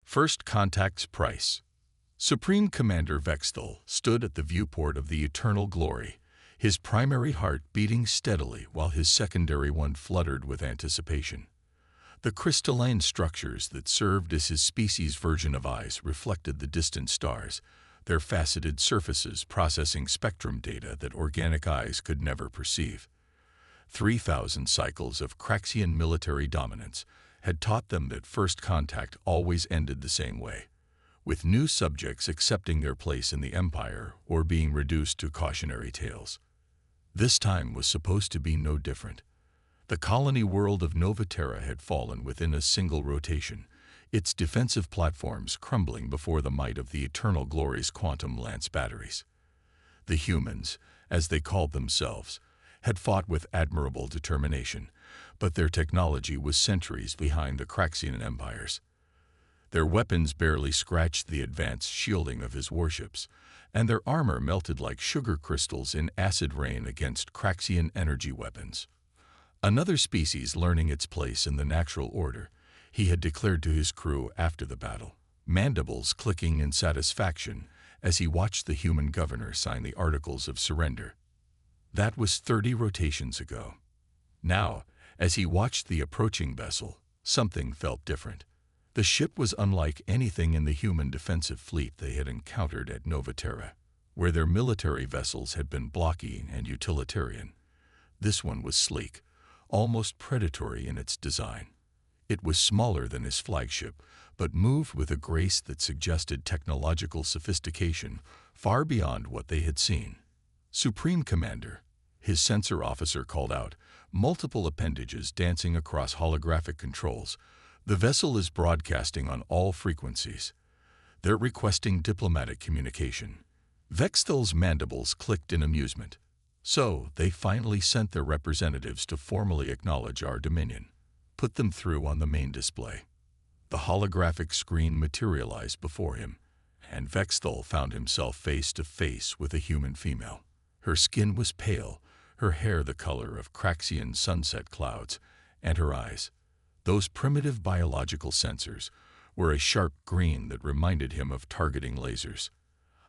First Contact's Price. Supreme Commander Vexthal stood at the viewport of the eternal glory, his primary heart beating steadily while his secondary one fluttered with anticipation. The crystalline structures that served as his species' version of eyes reflected the distant stars, their faceted surfaces processing spectrum data that organic eyes could never perceive. 3,000 cycles of Craxian military dominance had taught them that first contact always ended the same way, with new subjects accepting their place in the Empire or being reduced to cautionary tales. This time was supposed to be no different. The colony world of Nova Terra had fallen within a single rotation, its defensive platforms crumbling before the might of the Eternal Glory's quantum lance batteries. The humans, as they called themselves, had fought with admirable determination, but their technology was centuries behind the Craxian empires. Their weapons barely scratched the advanced shielding of his warships, and their armor melted like sugar crystals in acid rain against Craxian energy weapons. Another species learning its place in the natural order, he had declared to his crew after the battle, mandibles clicking in satisfaction as he watched the human governor sign the Articles of Surrender. That was 30 rotations ago. Now, as he watched the approaching vessel, something felt different. The ship was unlike anything in the human defensive fleet they had encountered at Nova Terra, where their military vessels had been blocky and utilitarian. This one was sleek, almost predatory in its design. It was smaller than his flagship, but moved with a grace that suggested technological sophistication far beyond what they had seen. Supreme Commander, his sensor officer called out, multiple appendages dancing across holographic controls. The vessel is broadcasting on all frequencies. They're requesting diplomatic communication. Vexthal's mandibles clicked in amusement. So, they finally sent their representatives to formally acknowledge our dominion. Put them through on the main display. The holographic screen materialized before him, and Vexthal found himself face to face with a human female. Her skin was pale, her hair the color of Craxian sunset clouds, and her eyes, those primitive biological sensors, were a sharp green that reminded him of targeting lasers.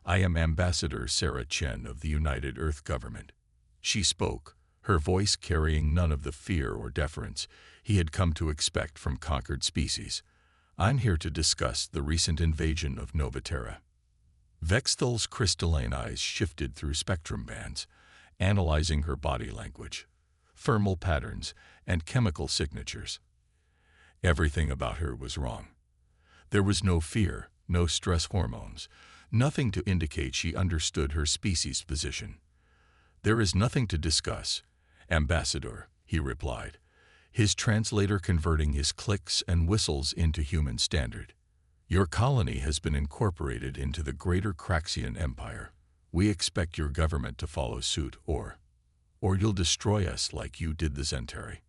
"I am Ambassador Sarah Chen of the United Earth Government." She spoke, her voice carrying none of the fear or deference he had come to expect from conquered species. "I'm here to discuss the recent invasion of Nova Terra." Vexthal's crystalline eyes shifted through spectrum bands, analyzing her body language, thermal patterns, and chemical signatures. Everything about her was wrong. There was no fear, no stress hormones, nothing to indicate she understood her species' position. "There is nothing to discuss, Ambassador," he replied, his translator converting his clicks and whistles into human standard. "Your colony has been incorporated into the greater Craxian Empire. We expect your government to follow suit, or you'll destroy us like you did the Zentari."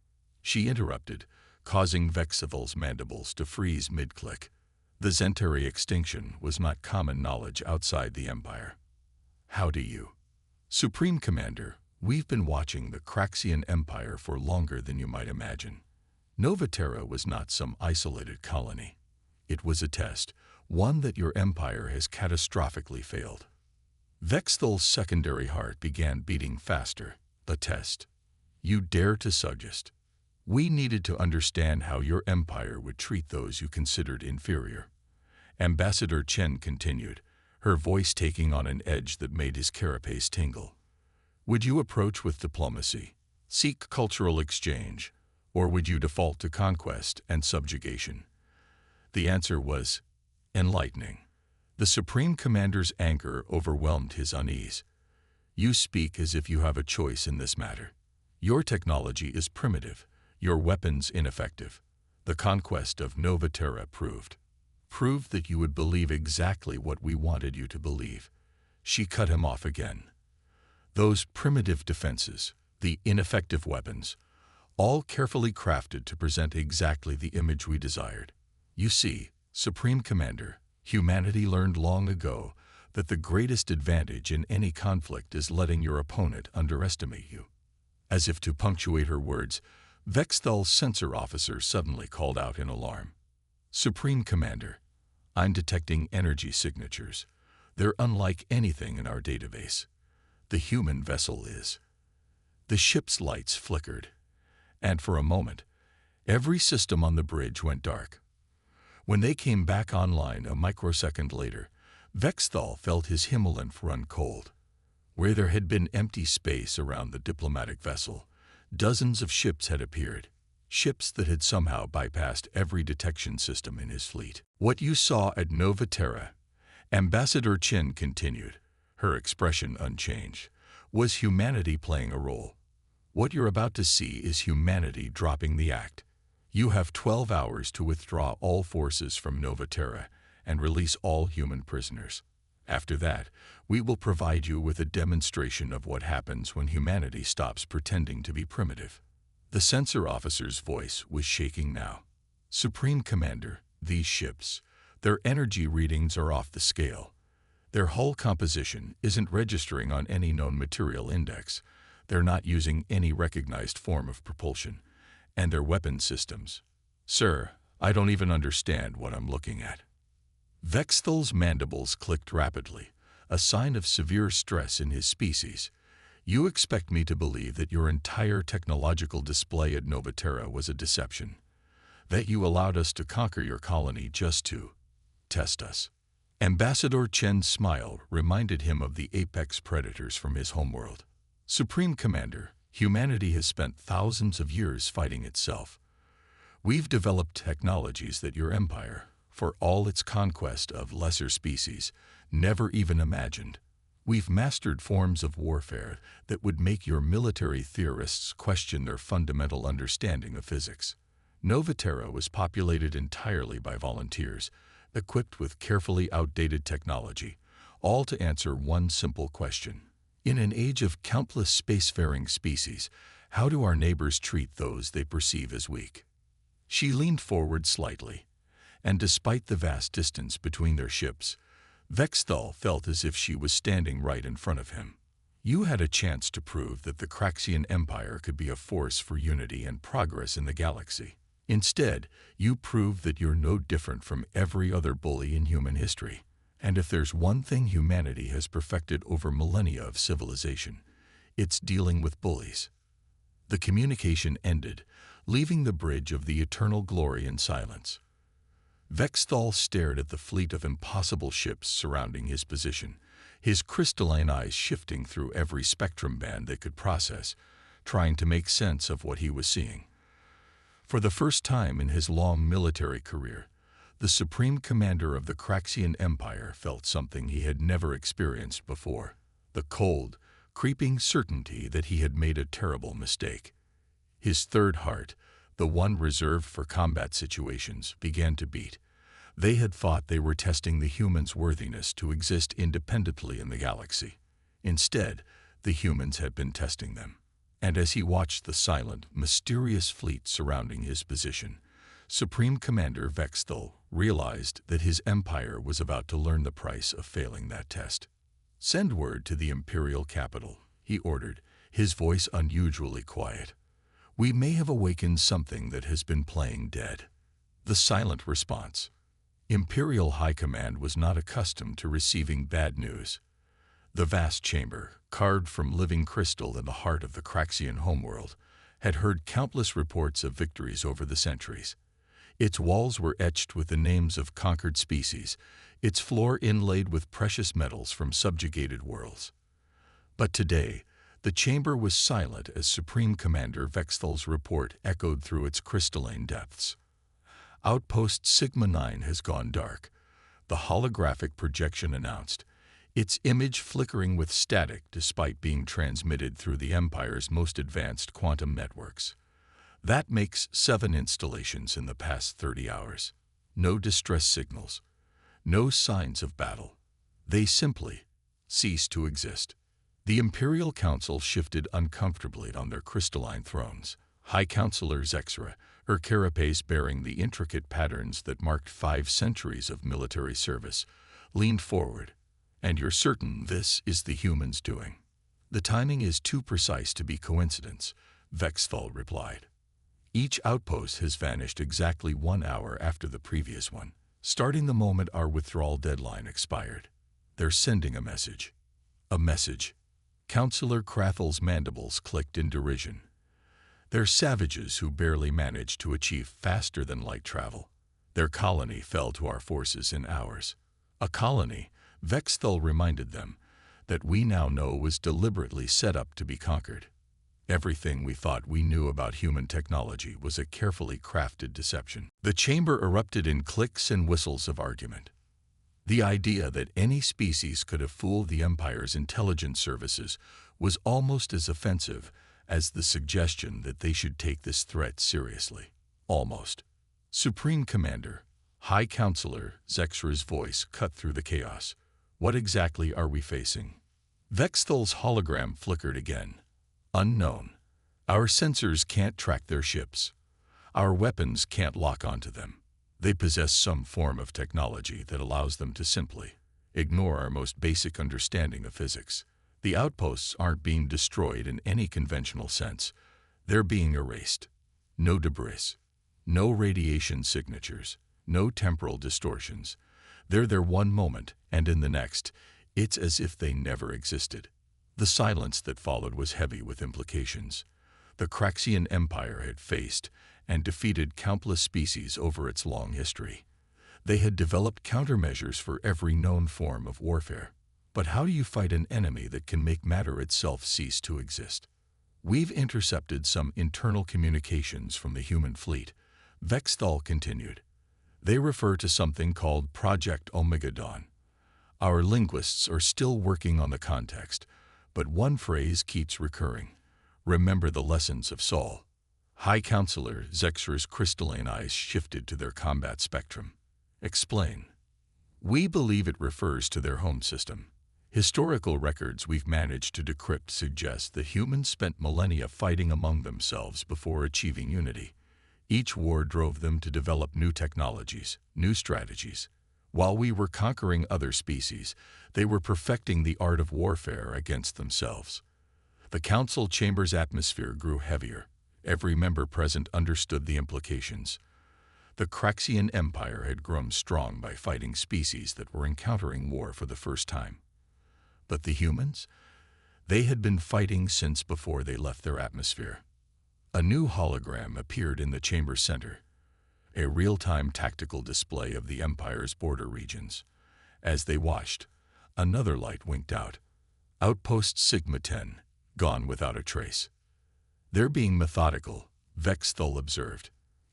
She interrupted, causing Vexthal's mandibles to freeze mid-click. The Zentari extinction was not common knowledge outside the Empire. "How do you?" "Supreme Commander, we've been watching the Craxian Empire for longer than you might imagine. Nova Terra was not some isolated colony. It was a test, one that your empire has catastrophically failed." Vexthal's secondary heart began beating faster. "A test? You dare to suggest? We needed to understand how your empire would treat those you considered inferior." Ambassador Chen continued, her voice taking on an edge that made his carapace tingle. "Would you approach with diplomacy, seek cultural exchange, or would you default to conquest and subjugation?" The answer was enlightening. The Supreme Commander's anger overwhelmed his unease. "You speak as if you have a choice in this matter. Your technology is primitive, your weapons ineffective. The conquest of Nova Terra proved that you would believe exactly what we wanted you to believe." She cut him off again. "Those primitive defenses, the ineffective weapons, all carefully crafted to present exactly the image we desired. You see, Supreme Commander, humanity learned long ago that the greatest advantage in any conflict is letting your opponent underestimate you." As if to punctuate her words, Vexthal's sensor officer suddenly called out in alarm. "Supreme Commander, I'm detecting energy signatures. They're unlike anything in our database. The human vessel is. The ship's lights flickered, and for a moment, every system on the bridge went dark. When they came back online a microsecond later, Vexthal felt his Himmelynth run cold. Where there had been empty space around the diplomatic vessel, dozens of ships had appeared, ships that had somehow bypassed every detection system in his fleet. What you saw at Nova Terra, Ambassador Chen continued, her expression unchanged, was humanity playing a role. What you're about to see is humanity dropping the act. You have 12 hours to withdraw all forces from Nova Terra and release all human prisoners. After that, we will provide you with a demonstration of what happens when humanity stops pretending to be primitive. The sensor officer's voice was shaking now. Supreme Commander, these ships, their energy readings are off the scale. Their hull composition isn't registering on any known material index. They're not using any recognized form of propulsion. And their weapon systems. Sir, I don't even understand what I'm looking at. Vexthal's mandibles clicked rapidly, a sign of severe stress in his species. You expect me to believe that your entire technological display at Nova Terra was a deception, that you allowed us to conquer your colony just to test us. Ambassador Chen's smile reminded him of the apex predators from his homeworld. Supreme Commander, humanity has spent thousands of years fighting itself. We've developed technologies that your empire, for all its conquest of lesser species, never even imagined. We've mastered forms of warfare that would make your military theorists question their fundamental understanding of physics. Nova Terra was populated entirely by volunteers, equipped with carefully outdated technology, all to answer one simple question. In an age of countless spacefaring species, how do our neighbors treat those they perceive as weak? She leaned forward slightly, and despite the vast distance between their ships, Vexthal felt as if she was standing right in front of him. You had a chance to prove that the Craxian Empire could be a force for unity and progress in the galaxy. Instead, you proved that you're no different from every other bully in human history. And if there's one thing humanity has perfected over millennia of civilization, it's dealing with bullies. The communication ended, leaving the bridge of the eternal glory in silence. Vexthal stared at the fleet of impossible ships surrounding his position, his crystalline eyes shifting through every spectrum band they could process, trying to make sense of what he was seeing. For the first time in his long military career, the Supreme Commander of the Craxian Empire felt something he had never experienced before, the cold, creeping certainty that he had made a terrible mistake. His third heart, the one reserved for combat situations, began to beat. They had thought they were testing the humans' worthiness to exist independently in the galaxy. Instead, the humans had been testing them. And as he watched the silent, mysterious fleet surrounding his position, Supreme Commander Vexthal realized that his empire was about to learn the price of failing that test. "Send word to the Imperial capital," he ordered, his voice unusually quiet. "We may have awakened something that has been playing dead." The silent response. Imperial High Command was not accustomed to receiving bad news. The vast chamber, carved from living crystal in the heart of the Craxian homeworld, had heard countless reports of victories over the centuries. Its walls were etched with the names of conquered species, its floor inlaid with precious metals from subjugated worlds. But today, the chamber was silent as Supreme Commander Vexthal's report echoed through its crystalline depths. Outpost Sigma 9 has gone dark, the holographic projection announced, its image flickering with static despite being transmitted through the Empire's most advanced quantum networks. That makes 7 installations in the past 30 hours. No distress signals, no signs of battle. They simply ceased to exist. The Imperial Council shifted uncomfortably on their crystalline thrones. High Counselor Zexra, her carapace bearing the intricate patterns that marked 5 centuries of military service, leaned forward. "And you're certain this is the humans' doing?" "The timing is too precise to be coincidence," Vexthal replied. "Each outpost has vanished exactly 1 hour after the previous one. starting the moment our withdrawal deadline expired. They're sending a message. A message. Counselor Crathel's mandibles clicked in derision. They're savages who barely managed to achieve faster-than-light travel. Their colony fell to our forces in hours. A colony, Vexthal reminded them, that we now know was deliberately set up to be conquered. Everything we thought we knew about human technology was a carefully crafted deception. The chamber erupted in clicks and whistles of argument. The idea that any species could have fooled the Empire's intelligence services was almost as offensive as the suggestion that they should take this threat seriously. Almost. Supreme Commander, High Counselor Zexra's voice cut through the chaos. What exactly are we facing? Vexthal's hologram flickered again. Unknown. Our sensors can't track their ships. Our weapons can't lock onto them. They possess some form of technology that allows them to simply ignore our most basic understanding of physics. The outposts aren't being destroyed in any conventional sense. They're being erased. No debris. No radiation signatures. No temporal distortions. They're there one moment, and in the next, it's as if they never existed. The silence that followed was heavy with implications. The Craxian Empire had faced and defeated countless species over its long history. They had developed countermeasures for every known form of warfare. But how do you fight an enemy that can make matter itself cease to exist? We've intercepted some internal communications from the human fleet, Vexthal continued. They refer to something called Project Omega Dawn. Our linguists are still working on the context, but one phrase keeps recurring. Remember the lessons of Saul. High Counselor Zexra's crystalline eyes shifted to their combat spectrum. Explain. We believe it refers to their home system. Historical records we've managed to decrypt suggest that humans spent millennia fighting among themselves before achieving unity. Each war drove them to develop new technologies, new strategies. While we were conquering other species, they were perfecting the art of warfare against themselves. The council chamber's atmosphere grew heavier. Every member present understood the implications. The Craxian Empire had grown strong by fighting species that were encountering war for the first time. But the humans? They had been fighting since before they left their atmosphere. A new hologram appeared in the chamber center, a real-time tactical display of the Empire's border regions. As they watched, another light winked out. Outpost Sigma 10, gone without a trace. They're being methodical, Vexthal observed.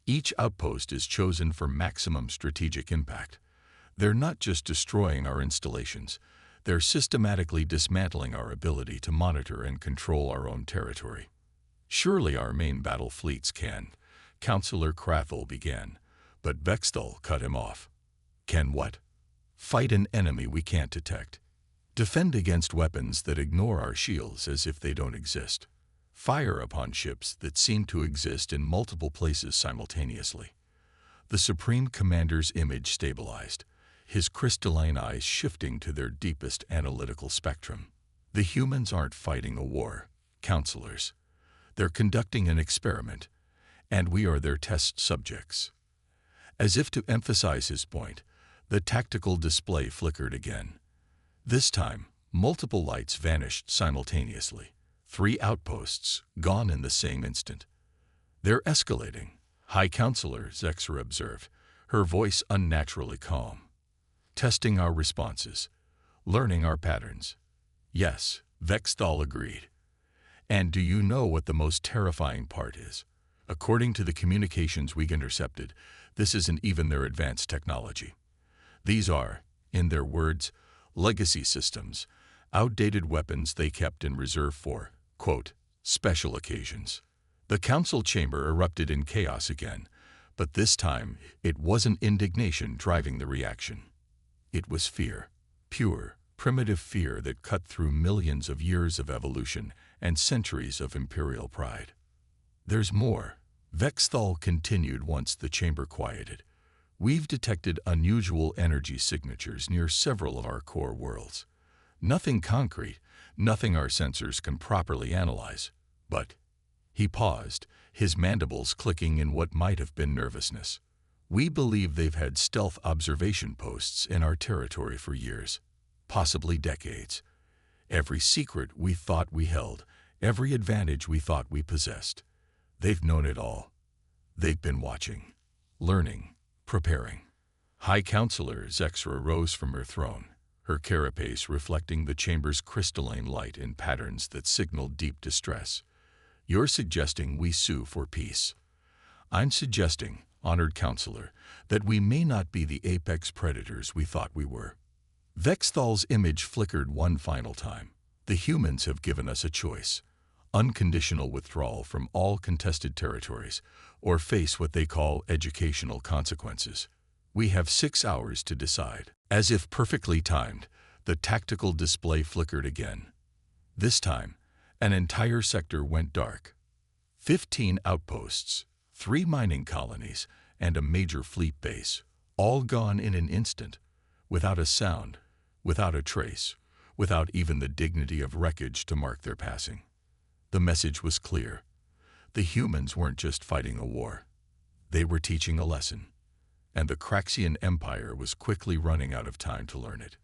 Each outpost is chosen for maximum strategic impact. They're not just destroying our installations, they're systematically dismantling our ability to monitor and control our own territory. Surely our main battle fleets can, Counselor Crathel began, but Vexthal cut him off. Can what? Fight an enemy we can't detect. Defend against weapons that ignore our shields as if they don't exist. Fire upon ships that seem to exist in multiple places simultaneously. The Supreme Commander's image stabilized, his crystalline eyes shifting to their deepest analytical spectrum. The humans aren't fighting a war, counselors. They're conducting an experiment, and we are their test subjects. As if to emphasize his point, the tactical display flickered again. This time, multiple lights vanished simultaneously. 3 outposts, gone in the same instant. They're escalating, High Counselor Zexra observed, her voice unnaturally calm. Testing our responses, learning our patterns. Yes, Vexthal agreed. And do you know what the most terrifying part is? According to the communications we intercepted, this isn't even their advanced technology. These are, in their words, legacy systems, outdated weapons they kept in reserve for, quote, special occasions. The council chamber erupted in chaos again, but this time it wasn't indignation driving the reaction. It was fear, pure, primitive fear that cut through millions of years of evolution and centuries of imperial pride. There's more, Vexthal continued once the chamber quieted. We've detected unusual energy signatures near several of our core worlds. Nothing concrete, nothing our sensors can properly analyze. But he paused, his mandibles clicking in what might have been nervousness. We believe they've had stealth observation posts in our territory for years, possibly decades. Every secret we thought we held, every advantage we thought we possessed. They've known it all. They've been watching, learning, preparing. High Counselor Zexra rose from her throne, her carapace reflecting the chamber's crystalline light in patterns that signaled deep distress. You're suggesting we sue for peace. I'm suggesting, honored counselor, that we may not be the apex predators we thought we were. Vexthal's image flickered one final time. The humans have given us a choice: unconditional withdrawal from all contested territories, or face what they call educational consequences. We have 6 hours to decide. As if perfectly timed, the tactical display flickered again. This time, an entire sector went dark. 15 outposts, 3 mining colonies, and a major fleet base, all gone in an instant, without a sound, without a trace, without even the dignity of wreckage to mark their passing. The message was clear. The humans weren't just fighting a war. They were teaching a lesson. And the Craxian Empire was quickly running out of time to learn it.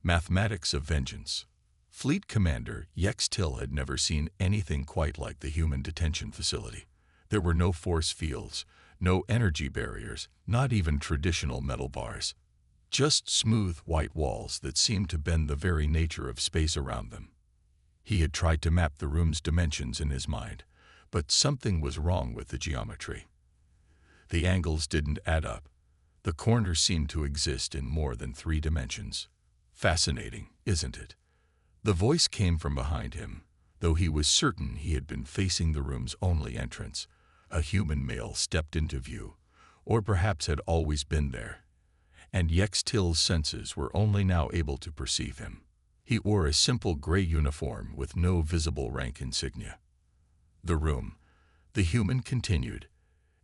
Mathematics of vengeance. Fleet Commander Yextil had never seen anything quite like the human detention facility. There were no force fields, no energy barriers, not even traditional metal bars. Just smooth, white walls that seemed to bend the very nature of space around them. He had tried to map the room's dimensions in his mind, but something was wrong with the geometry. The angles didn't add up. The corners seemed to exist in more than 3 dimensions. Fascinating, isn't it? The voice came from behind him, though he was certain he had been facing the room's only entrance. A human male stepped into view, or perhaps had always been there. And Yextil's senses were only now able to perceive him. He wore a simple gray uniform with no visible rank insignia. The room, the human continued,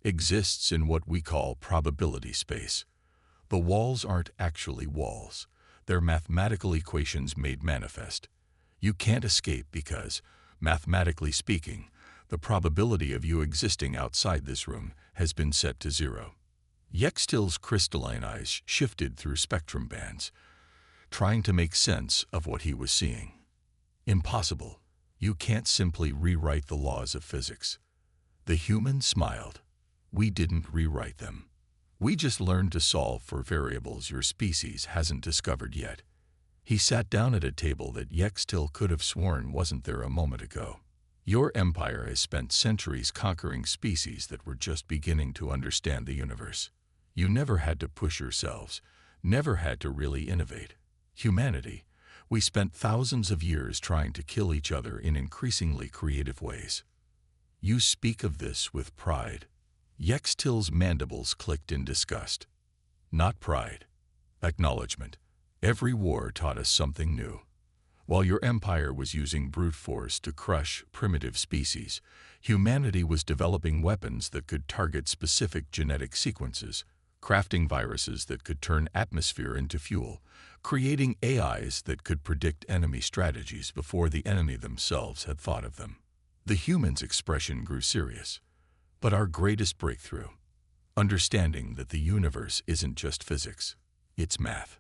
exists in what we call probability space. The walls aren't actually walls. They're mathematical equations made manifest. You can't escape because, mathematically speaking, the probability of you existing outside this room has been set to 0. Yextil's crystalline eyes shifted through spectrum bands, trying to make sense of what he was seeing. Impossible. You can't simply rewrite the laws of physics. The human smiled. We didn't rewrite them. We just learned to solve for variables your species hasn't discovered yet. He sat down at a table that Yextil could have sworn wasn't there a moment ago. Your empire has spent centuries conquering species that were just beginning to understand the universe. You never had to push yourselves, never had to really innovate. Humanity, we spent thousands of years trying to kill each other in increasingly creative ways. You speak of this with pride. Yextil's mandibles clicked in disgust. Not pride. Acknowledgement. Every war taught us something new. While your empire was using brute force to crush primitive species, humanity was developing weapons that could target specific genetic sequences, crafting viruses that could turn atmosphere into fuel, creating AIs that could predict enemy strategies before the enemy themselves had thought of them. The human's expression grew serious. But our greatest breakthrough, understanding that the universe isn't just physics, it's math.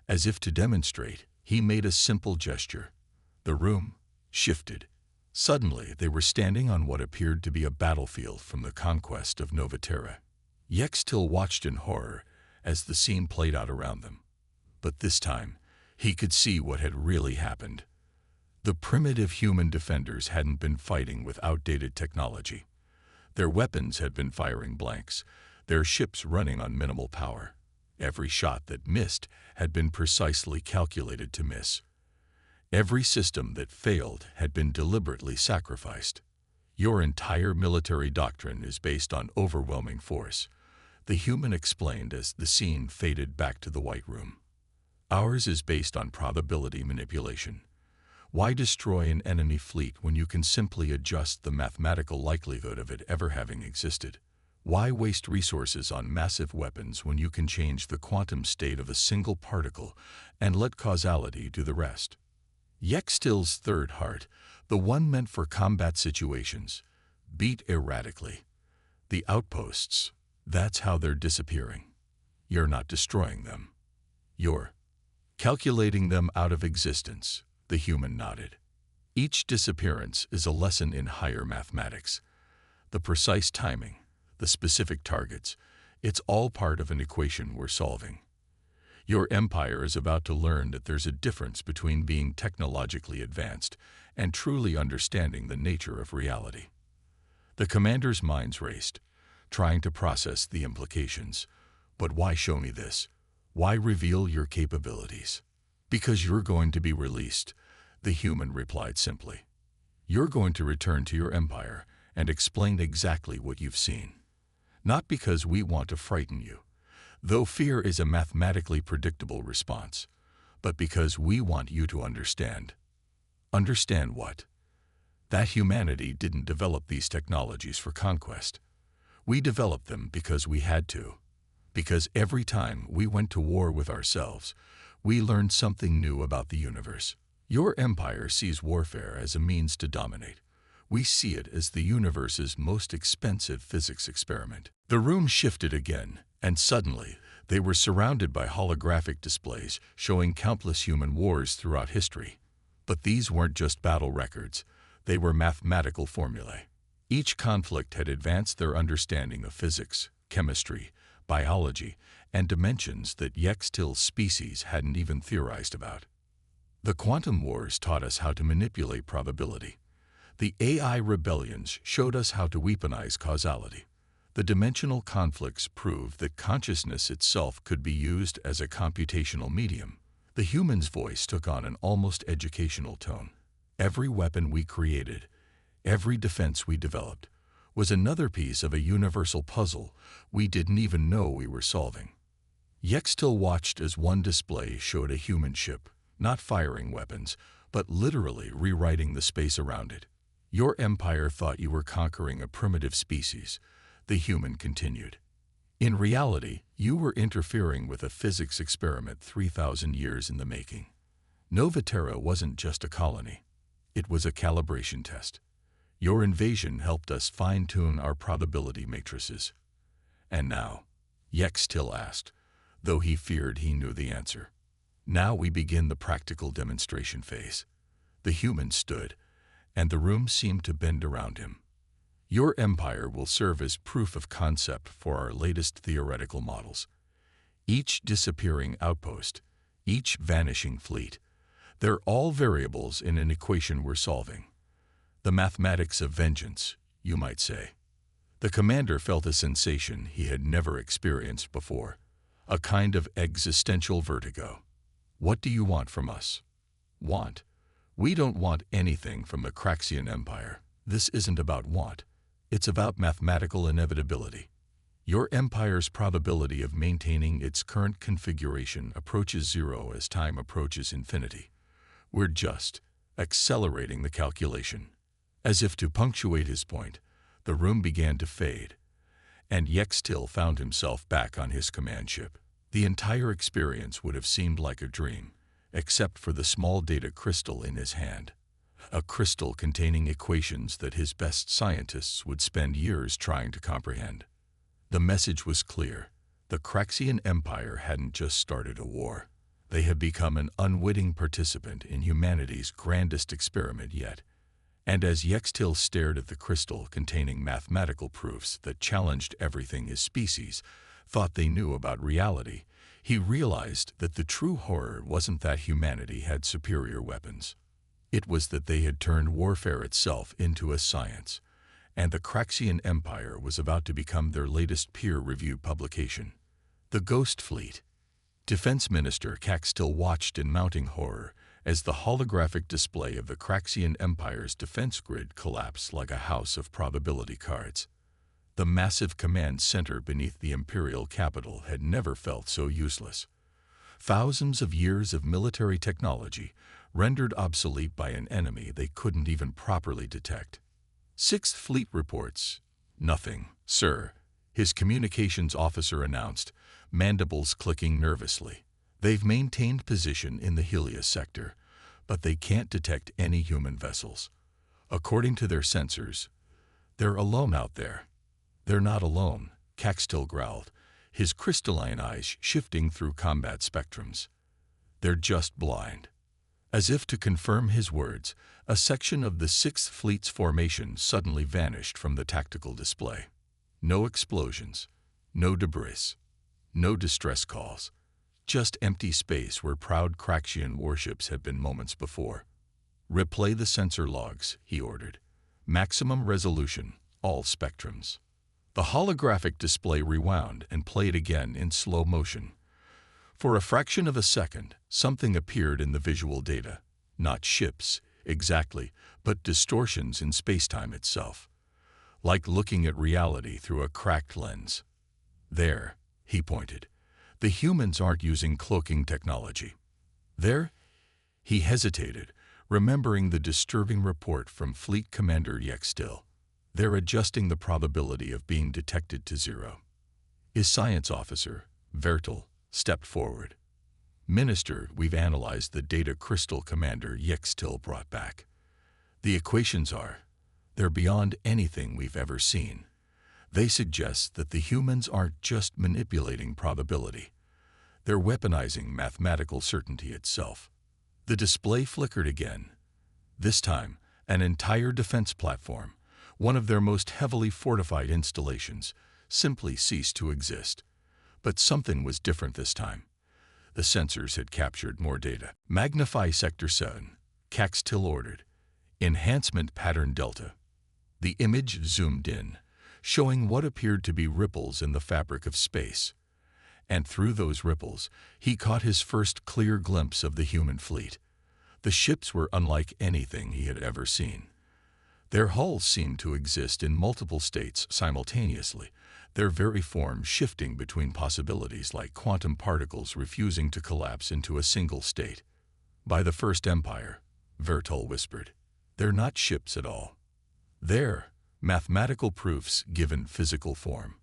As if to demonstrate, he made a simple gesture. The room shifted. Suddenly, they were standing on what appeared to be a battlefield from the conquest of Novaterra. Yextil watched in horror as the scene played out around them. But this time, he could see what had really happened. The primitive human defenders hadn't been fighting with outdated technology. Their weapons had been firing blanks, their ships running on minimal power. Every shot that missed had been precisely calculated to miss. Every system that failed had been deliberately sacrificed. Your entire military doctrine is based on overwhelming force, the human explained as the scene faded back to the White Room. Ours is based on probability manipulation. Why destroy an enemy fleet when you can simply adjust the mathematical likelihood of it ever having existed? Why waste resources on massive weapons when you can change the quantum state of a single particle and let causality do the rest? Yextil's third heart, the one meant for combat situations, beat erratically. The outposts, That's how they're disappearing. You're not destroying them. You're calculating them out of existence, the human nodded. Each disappearance is a lesson in higher mathematics. The precise timing, the specific targets, it's all part of an equation we're solving. Your empire is about to learn that there's a difference between being technologically advanced and truly understanding the nature of reality. The commander's minds raced, trying to process the implications. But why show me this? Why reveal your capabilities? Because you're going to be released, the human replied simply. You're going to return to your empire and explain exactly what you've seen. Not because we want to frighten you, though fear is a mathematically predictable response, but because we want you to understand. Understand what? That humanity didn't develop these technologies for conquest. We developed them because we had to. Because every time we went to war with ourselves, we learned something new about the universe. Your empire sees warfare as a means to dominate. We see it as the universe's most expensive physics experiment. The room shifted again, and suddenly they were surrounded by holographic displays showing countless human wars throughout history. But these weren't just battle records. They were mathematical formulae. Each conflict had advanced their understanding of physics, chemistry, biology, and dimensions that Yextil's species hadn't even theorized about. The quantum wars taught us how to manipulate probability. The AI rebellions showed us how to weaponize causality. The dimensional conflicts proved that consciousness itself could be used as a computational medium. The human's voice took on an almost educational tone. Every weapon we created, every defense we developed, was another piece of a universal puzzle we didn't even know we were solving. Yextil watched as one display showed a human ship, not firing weapons, but literally rewriting the space around it. Your empire thought you were conquering a primitive species, the human continued. In reality, you were interfering with a physics experiment 3,000 years in the making. Nova Terra wasn't just a colony. It was a calibration test. Your invasion helped us fine-tune our probability matrices. And now, Yextil asked, though he feared he knew the answer. Now we begin the practical demonstration phase. The human stood, and the room seemed to bend around him. Your empire will serve as proof of concept for our latest theoretical models. Each disappearing outpost, each vanishing fleet, they're all variables in an equation we're solving. The mathematics of vengeance, you might say. The commander felt a sensation he had never experienced before, a kind of existential vertigo. What do you want from us? Want? We don't want anything from the Craxian Empire. This isn't about want. It's about mathematical inevitability. Your empire's probability of maintaining its current configuration approaches zero as time approaches infinity. We're just accelerating the calculation. As if to punctuate his point, the room began to fade, and Yextil found himself back on his command ship. The entire experience would have seemed like a dream, except for the small data crystal in his hand. A crystal containing equations that his best scientists would spend years trying to comprehend. The message was clear. The Craxian Empire hadn't just started a war. They had become an unwitting participant in humanity's grandest experiment yet. And as Yextil stared at the crystal containing mathematical proofs that challenged everything his species thought they knew about reality, he realized that the true horror wasn't that humanity had superior weapons. It was that they had turned warfare itself into a science, and the Craxian Empire was about to become their latest peer-reviewed publication. The Ghost Fleet. Defense Minister Caxtil watched in mounting horror as the holographic display of the Craxian Empire's defense grid collapsed like a house of probability cards. The massive command center beneath the imperial capital had never felt so useless. Thousands of years of military technology rendered obsolete by an enemy they couldn't even properly detect. Sixth Fleet reports. Nothing, sir, his communications officer announced, mandibles clicking nervously. They've maintained position in the Helios sector, but they can't detect any human vessels. According to their sensors, they're alone out there. They're not alone. Caxtil growled, his crystalline eyes shifting through combat spectrums. "They're just blind." As if to confirm his words, a section of the Sixth Fleet's formation suddenly vanished from the tactical display. No explosions, no debris, no distress calls, just empty space where proud Craxian warships had been moments before. "Replay the sensor logs," he ordered. "Maximum resolution, all spectrums." The holographic display rewound and played again in slow motion. For a fraction of a second, something appeared in the visual data. Not ships, exactly, but distortions in spacetime itself. Like looking at reality through a cracked lens. "There," he pointed. "The humans aren't using cloaking technology. There?" He hesitated, remembering the disturbing report from Fleet Commander Yextil. "They're adjusting the probability of being detected to 0. His science officer, Vertel, stepped forward. "Minister, we've analyzed the data Crystal Commander Yextil brought back. The equations they're beyond anything we've ever seen. They suggest that the humans aren't just manipulating probability. They're weaponizing mathematical certainty itself." The display flickered again. This time, an entire defense platform, one of their most heavily fortified installations, simply ceased to exist. But something was different this time. The sensors had captured more data. "Magnify Sector 7, Caxtil ordered. Enhancement pattern delta." The image zoomed in, showing what appeared to be ripples in the fabric of space. And through those ripples, he caught his first clear glimpse of the human fleet. The ships were unlike anything he had ever seen. Their hulls seemed to exist in multiple states simultaneously, their very form shifting between possibilities like quantum particles refusing to collapse into a single state. "By the First Empire," Vertel whispered. "They're not ships at all. They're mathematical proofs given physical form."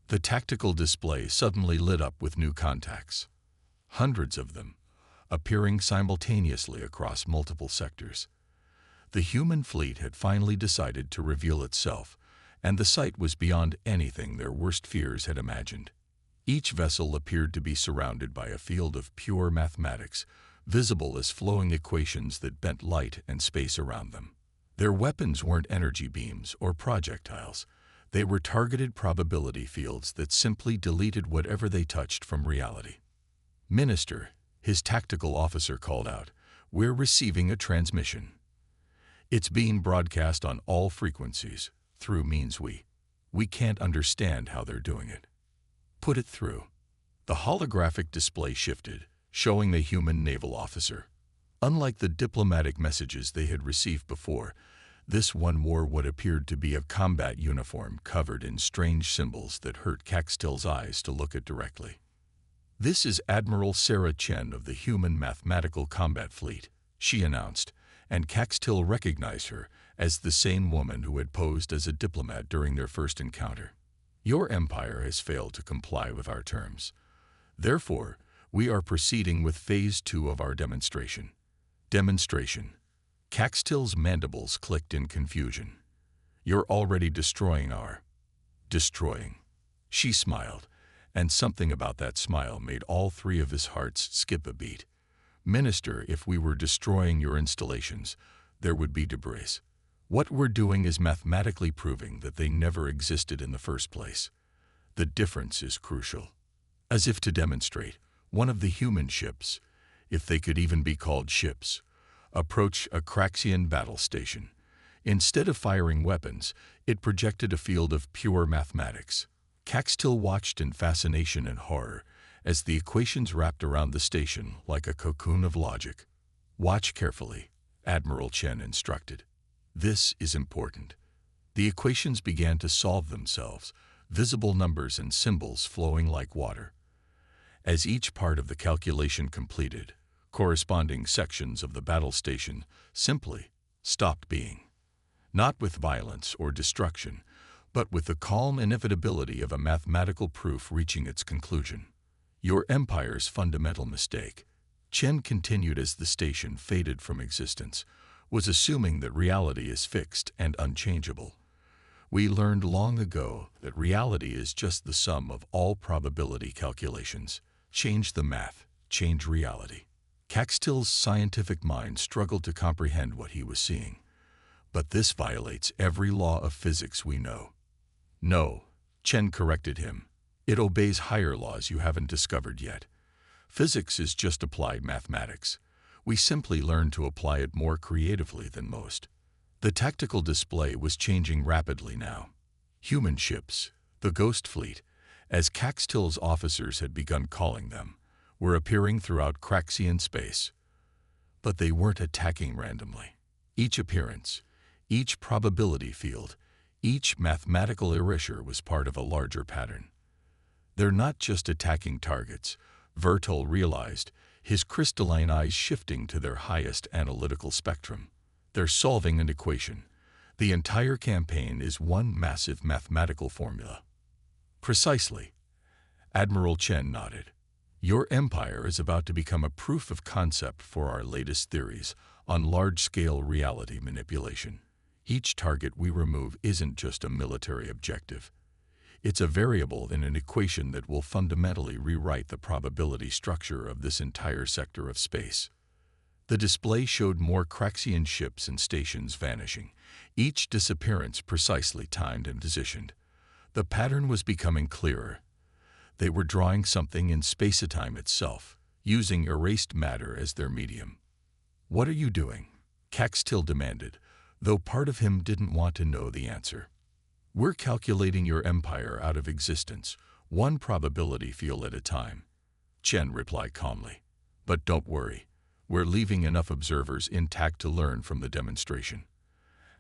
The tactical display suddenly lit up with new contacts. Hundreds of them, appearing simultaneously across multiple sectors. The human fleet had finally decided to reveal itself, and the sight was beyond anything their worst fears had imagined. Each vessel appeared to be surrounded by a field of pure mathematics, visible as flowing equations that bent light and space around them. Their weapons weren't energy beams or projectiles. They were targeted probability fields that simply deleted whatever they touched from reality. "Minister," his tactical officer called out, "we're receiving a transmission. It's being broadcast on all frequencies, through means we can't understand how they're doing it. Put it through." The holographic display shifted, showing the human naval officer. Unlike the diplomatic messages they had received before, this one wore what appeared to be a combat uniform covered in strange symbols that hurt Caxtil's eyes to look at directly. "This is Admiral Sarah Chen of the Human Mathematical Combat Fleet," she announced, and Caxtil recognized her as the same woman who had posed as a diplomat during their first encounter. "Your empire has failed to comply with our terms. Therefore, we are proceeding with Phase 2 of our demonstration." Demonstration. Caxtil's mandibles clicked in confusion. "You're already destroying our..." "Destroying." She smiled, and something about that smile made all three of his hearts skip a beat. "Minister, if we were destroying your installations, there would be debris. What we're doing is mathematically proving that they never existed in the first place. The difference is crucial." As if to demonstrate, one of the human ships, if they could even be called ships, approached a Craxian battle station. Instead of firing weapons, it projected a field of pure mathematics. Caxtil watched in fascination and horror as the equations wrapped around the station like a cocoon of logic. "Watch carefully," Admiral Chen instructed. "This is important." The equations began to solve themselves, visible numbers and symbols flowing like water. As each part of the calculation completed, corresponding sections of the battle station simply stopped being. Not with violence or destruction, but with the calm inevitability of a mathematical proof reaching its conclusion. "Your empire's fundamental mistake," Chen continued as the station faded from existence, "was assuming that reality is fixed and unchangeable. We learned long ago that reality is just the sum of all probability calculations. Change the math, change reality. Caxtill's scientific mind struggled to comprehend what he was seeing. But this violates every law of physics we know. No, Chen corrected him. It obeys higher laws you haven't discovered yet. Physics is just applied mathematics. We simply learn to apply it more creatively than most. The tactical display was changing rapidly now. Human ships, the Ghost Fleet, as Caxtill's officers had begun calling them, were appearing throughout Craxian space. But they weren't attacking randomly. Each appearance, each probability field, each mathematical erasure was part of a larger pattern. They're not just attacking targets, Vertol realized, his crystalline eyes shifting to their highest analytical spectrum. They're solving an equation. The entire campaign is one massive mathematical formula. Precisely. Admiral Chen nodded. Your empire is about to become a proof of concept for our latest theories on large-scale reality manipulation. Each target we remove isn't just a military objective. It's a variable in an equation that will fundamentally rewrite the probability structure of this entire sector of space. The display showed more Craxian ships and stations vanishing, each disappearance precisely timed and positioned. The pattern was becoming clearer. They were drawing something in space-time itself, using erased matter as their medium. "What are you doing?" Caxtill demanded, though part of him didn't want to know the answer. "We're calculating your empire out of existence, one probability field at a time," Chen replied calmly. "But don't worry. We're leaving enough observers intact to learn from the demonstration.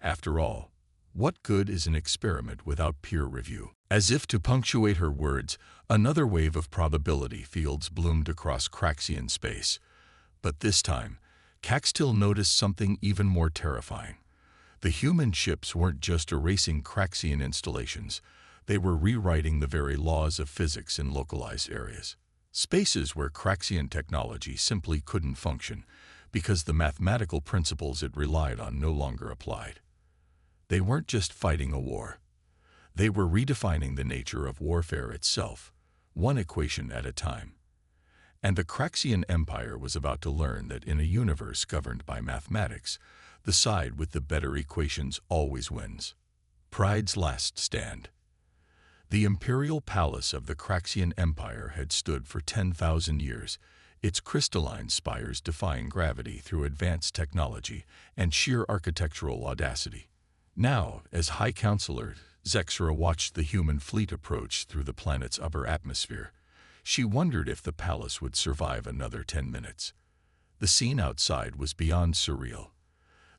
After all, what good is an experiment without peer review?" As if to punctuate her words, another wave of probability fields bloomed across Craxian space. But this time, Caxtill noticed something even more terrifying. The human ships weren't just erasing Craxian installations, they were rewriting the very laws of physics in localized areas. Spaces where Craxian technology simply couldn't function because the mathematical principles it relied on no longer applied. They weren't just fighting a war. They were redefining the nature of warfare itself, one equation at a time. And the Craxian Empire was about to learn that in a universe governed by mathematics, the side with the better equations always wins. Pride's last stand. The imperial palace of the Craxian Empire had stood for 10,000 years, its crystalline spires defying gravity through advanced technology and sheer architectural audacity. Now, as High Counselor, Zexra watched the human fleet approach through the planet's upper atmosphere. She wondered if the palace would survive another 10 minutes. The scene outside was beyond surreal.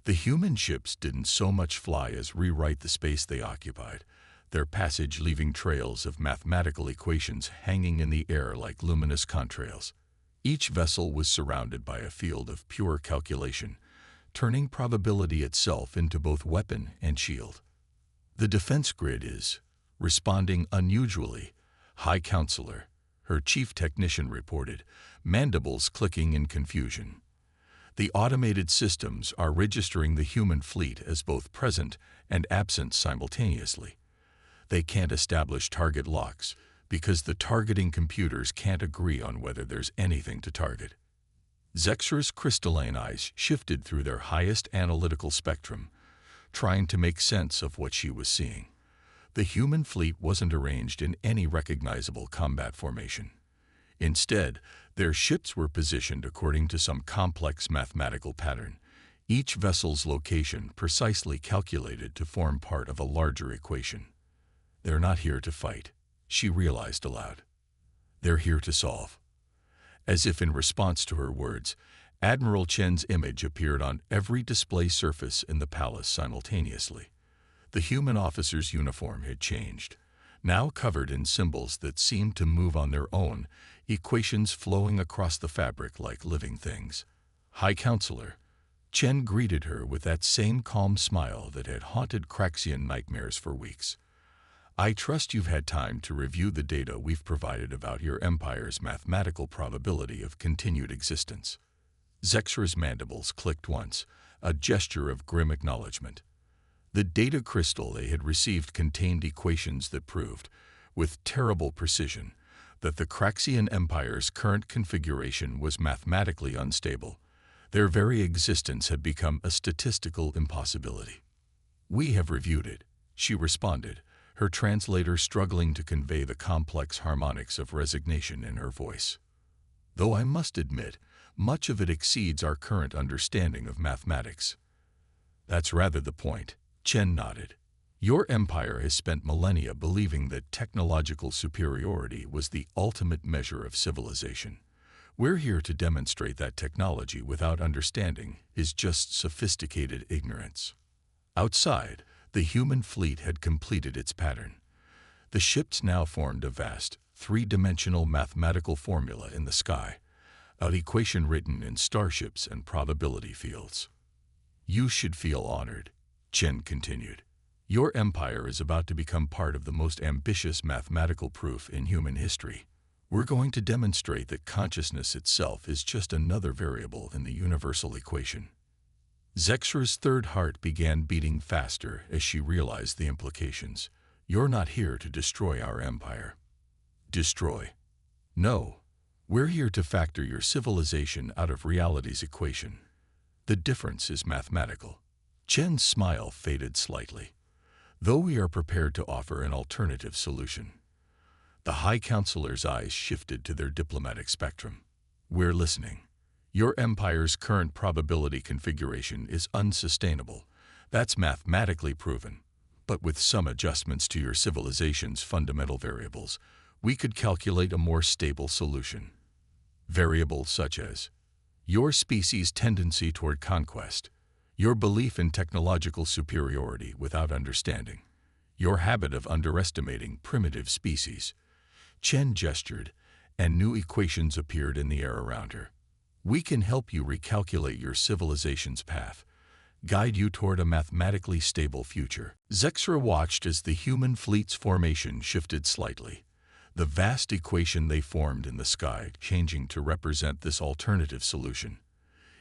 The human ships didn't so much fly as rewrite the space they occupied, their passage leaving trails of mathematical equations hanging in the air like luminous contrails. Each vessel was surrounded by a field of pure calculation, turning probability itself into both weapon and shield. "The defense grid is responding unusually," High Counselor, her chief technician reported, mandibles clicking in confusion. "The automated systems are registering the human fleet as both present and absent simultaneously. They can't establish target locks because the targeting computers can't agree on whether there's anything to target." Zexra's crystalline eyes shifted through their highest analytical spectrum, trying to make sense of what she was seeing. The human fleet wasn't arranged in any recognizable combat formation. Instead, their ships were positioned according to some complex mathematical pattern, each vessel's location precisely calculated to form part of a larger equation. "They're not here to fight," she realized aloud. "They're here to solve." As if in response to her words, Admiral Chen's image appeared on every display surface in the palace simultaneously. The human officer's uniform had changed, now covered in symbols that seemed to move on their own, equations flowing across the fabric like living things. "High Counselor," Chen greeted her with that same calm smile that had haunted Craxian nightmares for weeks. "I trust you've had time to review the data we've provided about your empire's mathematical probability of continued existence." Zexra's mandibles clicked once, a gesture of grim acknowledgement. The data crystal they had received contained equations that proved, with terrible precision, that the Craxian Empire's current configuration was mathematically unstable. Their very existence had become a statistical impossibility. "We have reviewed it," she responded, her translator struggling to convey the complex harmonics of resignation in her voice. "Though I must admit, much of it exceeds our current understanding of mathematics." "That's rather the point," Chen nodded. "Your empire has spent millennia believing that technological superiority was the ultimate measure of civilization. We're here to demonstrate that technology without understanding is just sophisticated ignorance." Outside, the human fleet had completed its pattern. The ships now formed a vast, three-dimensional mathematical formula in the sky, an equation written in starships and probability fields. "You should feel honored," Chen continued. "Your empire is about to become part of the most ambitious mathematical proof in human history. We're going to demonstrate that consciousness itself is just another variable in the universal equation." Zexra's third heart began beating faster as she realized the implications. "You're not here to destroy our empire." "Destroy? No. We're here to factor your civilization out of reality's equation. The difference is mathematical." Chen's smile faded slightly. "Though we are prepared to offer an alternative solution." The High Counselor's eyes shifted to their diplomatic spectrum. "We're listening. Your empire's current probability configuration is unsustainable. That's mathematically proven. But with some adjustments to your civilization's fundamental variables, we could calculate a more stable solution. Variables such as your species' tendency toward conquest, your belief in technological superiority without understanding, your habit of underestimating primitive species." Chen gestured, and new equations appeared in the air around her. "We can help you recalculate your civilization's path, guide you toward a mathematically stable future." Zexra watched as the human fleet's formation shifted slightly, the vast equation they formed in the sky changing to represent this alternative solution.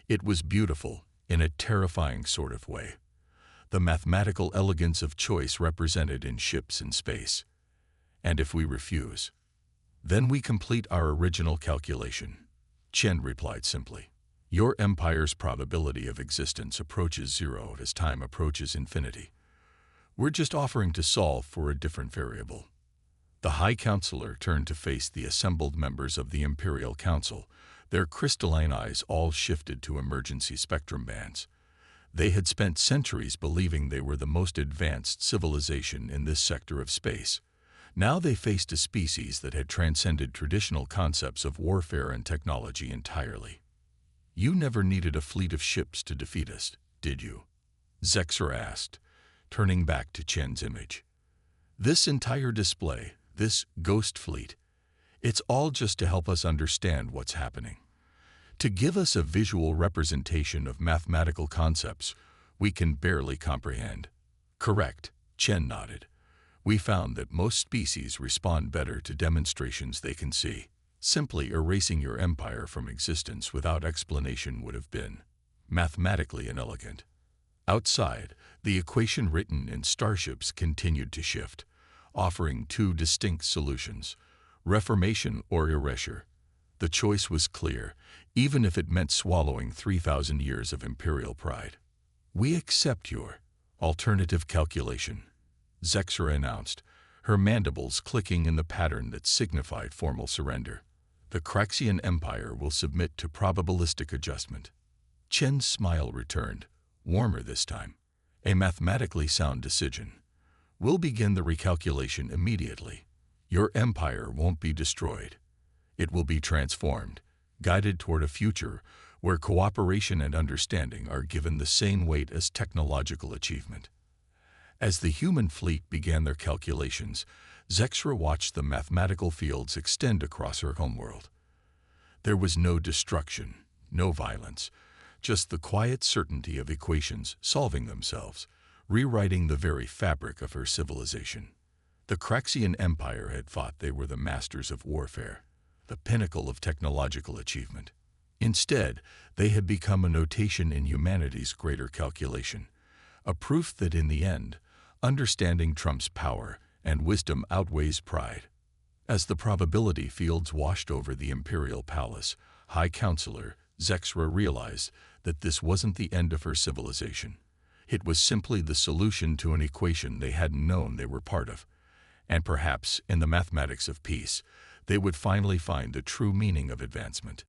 It was beautiful, in a terrifying sort of way. The mathematical elegance of choice represented in ships in space. "And if we refuse, then we complete our original calculation," Chen replied simply. "Your empire's probability of existence approaches zero as time approaches infinity. We're just offering to solve for a different variable." The High Counselor turned to face the assembled members of the Imperial Council, their crystalline eyes all shifted to emergency spectrum bands. They had spent centuries believing they were the most advanced civilization in this sector of space. Now they faced a species that had transcended traditional concepts of warfare and technology entirely. "You never needed a fleet of ships to defeat us, did you?" Zexra asked, turning back to Chen's image. "This entire display, this ghost fleet, it's all just to help us understand what's happening. To give us a visual representation of mathematical concepts we can barely comprehend." "Correct," Chen nodded. "We found that most species respond better to demonstrations they can see. Simply erasing your empire from existence without explanation would have been mathematically inelegant." Outside, the equation written in starships continued to shift, offering two distinct solutions: reformation or erasure. The choice was clear, even if it meant swallowing 3,000 years of imperial pride. "We accept your alternative calculation," Zexra announced, her mandibles clicking in the pattern that signified formal surrender. "The Craxian Empire will submit to probabilistic adjustment." Chen's smile returned, warmer this time. "A mathematically sound decision. We'll begin the recalculation immediately. Your empire won't be destroyed. It will be transformed, guided toward a future where cooperation and understanding are given the same weight as technological achievement." As the human fleet began their calculations, Zexra watched the mathematical fields extend across her homeworld. There was no destruction, no violence, just the quiet certainty of equations solving themselves, rewriting the very fabric of her civilization. The Craxian Empire had thought they were the masters of warfare, the pinnacle of technological achievement. Instead, they had become a notation in humanity's greater calculation, a proof that in the end, understanding trumps power and wisdom outweighs pride. As the probability fields washed over the imperial palace, High Counselor Zexra realized that this wasn't the end of her civilization. It was simply the solution to an equation they hadn't known they were part of. And perhaps, in the mathematics of peace, they would finally find the true meaning of advancement.